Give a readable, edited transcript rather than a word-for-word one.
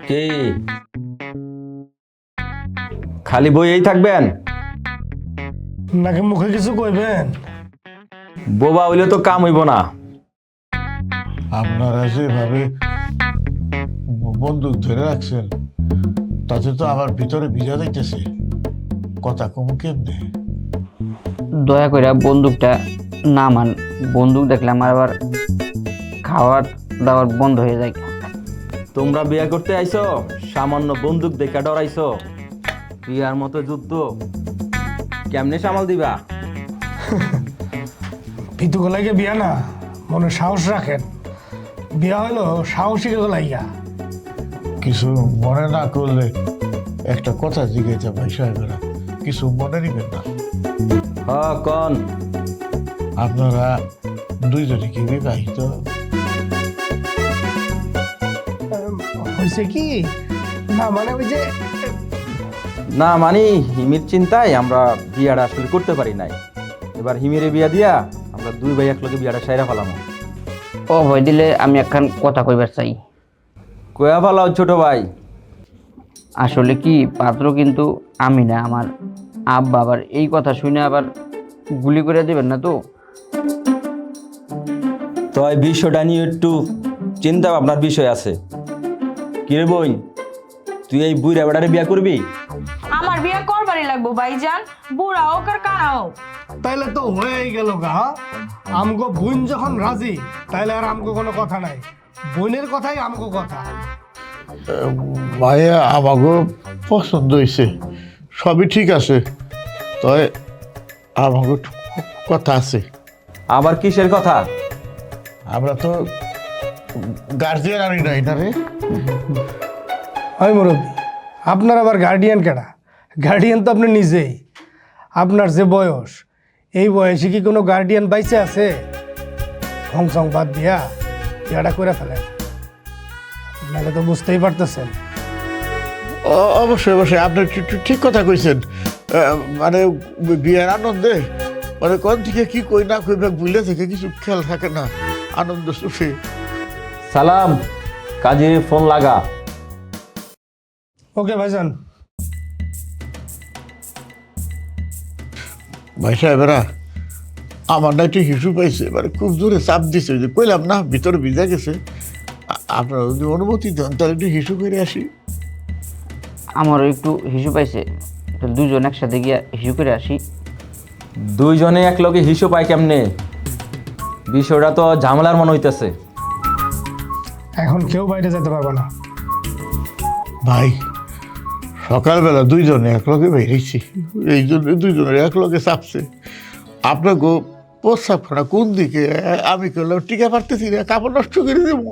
কি খালি বইয়েই থাকবেন নাকি মুখে কিছু কইবেন? বোবা হইলে তো কাম হইব না। আপনারা যেভাবে বন্দুক ধরে রাখছেন তাতে তো আমার ভিতরে ভিজা যাইতেছে। কথা কম কেমনে? দয়া করে বন্দুকটা নামান। বন্দুক দেখলে আমার আবার খাওয়ার দাওয়ার বন্ধ হয়ে যায়। তোমরা বিয়ে করতে আইছো, সামান্য বন্দুক দেখা ডরাইছো? বিয়ার মতো যুদ্ধ কেমনে সামাল দিবা? ভিতু গলাইকে বিয়া না, মনে সাহস রাখেন। বিয়া হলো সাহসীকে গলাইয়া। কিছু মনে না করলে একটা কথা জিজ্ঞাসা ভাই সাহেবেরা, কিছু মনে নিবেন না। হ কন। আপনারা দুইজনে কি বিবাহিত? হয়েছে কি না, মানে ওই যে না মানে হিমির চিন্তায় আমরা বিয়াটা আসলে করতে পারি নাই। এবার হিমিরে বিয়া দিয়া আমরা দুই ভাই একলগে বিয়াটা সাইরা ফেলাম। ও ভয় দিলে আমি একখান কথা কইবার চাই। কয়া ফেলাও ছোট ভাই। আসলে কি পাত্র কিন্তু আমি না, আমার আব্বা। আবার এই কথা শুনে আবার গুলি করে দেবেন না তো? তো এই বিষয়টা নিয়ে একটু চিন্তা ভাবনার বিষয় আছে। কিরে বই, তুই এই বুড়া বেড়ারে বিয়া করবি? আমার বিয়ে করবারই লাগবো ভাইজান, বুড়া হোক আর কানা হোক। তাইলে তো হয়েই গেল গা। আমগো বোন যখন রাজি, তাইলে আর আমগো কোনো কথা নাই। বোনের কথাই আমগো কথা। মায়া আমাকে পছন্দ হয়েছে, সবই ঠিক আছে, তবে আমাকে কথা আছে। আবার কিসের কথা? আমরা তো গার্জিয়ান আনি নাই না রে। হয় মুরব্বী, আপনার আবার গার্ডিয়ান কেডা? গার্ডিয়ান তো আপনি নিজেই। আপনার যে বয়স, এই বয়সে কি কোনো গার্ডিয়ান বাইচে আছে? সংসং বাদ দিয়া বিয়াটা করে ফেলেন, নাহলে তো বুঝতেই পারতেছেন। অবশ্যই অবশ্যই আপনি ঠিক কথা কইছেন। মানে বিয়ের আনন্দে মানে কোন থেকে কি কই না কইবে ভুলে থেকে কিছু খেয়াল থাকে না, আনন্দ সুখে। সালাম, কাজে ফোন লাগা। ওকে ভাইজান। ভাই সাহেবেরা, আমার না একটু হিসু পাইছে, মানে খুব জোরে চাপ দিছে, যে কইলাম না ভিতরে ভিজা গেছে। আপনারা যদি অনুমতি দেন তাহলে একটু হিসু করে আসি। আমারও একটু হিসু পাইছে, তো দুজন একসাথে গিয়া হিসু করে আসি। দুইজনে একলগে হিসু পায় কেমনে? বিষয়টা তো ঝামেলার মনে হইতেছে। এখন কেউ বাইরে যেতে পারবে না। ভাই সকালবেলা দুইজনে একলগে বেরিয়েছি, এই জন্য দুইজনের একলগে চাপছে। আপনাকে প্রস্রাবখানা কোন দিকে? আমি করলাম টিকা পারতেছি না, কাপড় নষ্ট করে দেবো।